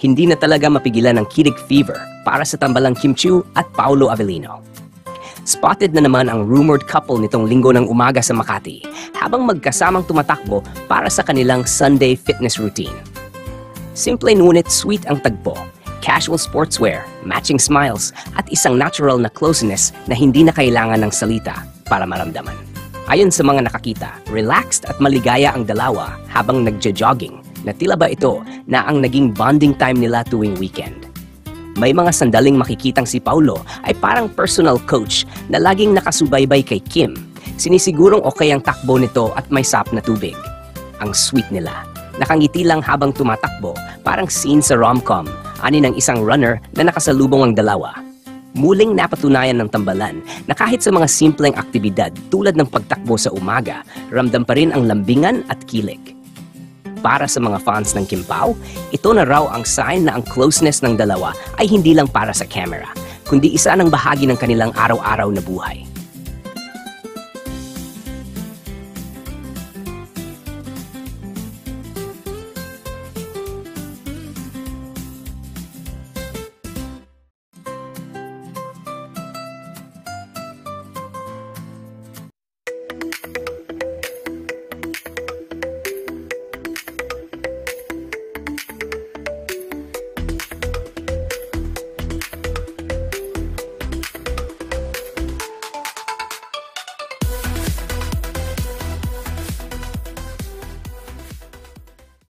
Hindi na talaga mapigilan ang kilig fever para sa tambalang Kim Chiu at Paolo Avellino. Spotted na naman ang rumored couple nitong linggo ng umaga sa Makati habang magkasamang tumatakbo para sa kanilang Sunday fitness routine. Simple ngunit sweet ang tagpo, casual sportswear, matching smiles at isang natural na closeness na hindi na kailangan ng salita para maramdaman. Ayon sa mga nakakita, relaxed at maligaya ang dalawa habang nagja-jogging na tila ba ito na ang naging bonding time nila tuwing weekend. May mga sandaling makikitang si Paolo ay parang personal coach na laging nakasubaybay kay Kim. Sinisigurong okay ang takbo nito at may sap na tubig. Ang sweet nila. Nakangiti lang habang tumatakbo, parang scene sa rom-com, ani ng isang runner na nakasalubong ang dalawa. Muling napatunayan ng tambalan na kahit sa mga simpleng aktibidad tulad ng pagtakbo sa umaga, ramdam pa rin ang lambingan at kilig. Para sa mga fans ng Kim Pao, ito na raw ang sign na ang closeness ng dalawa ay hindi lang para sa camera, kundi isa ng bahagi ng kanilang araw-araw na buhay.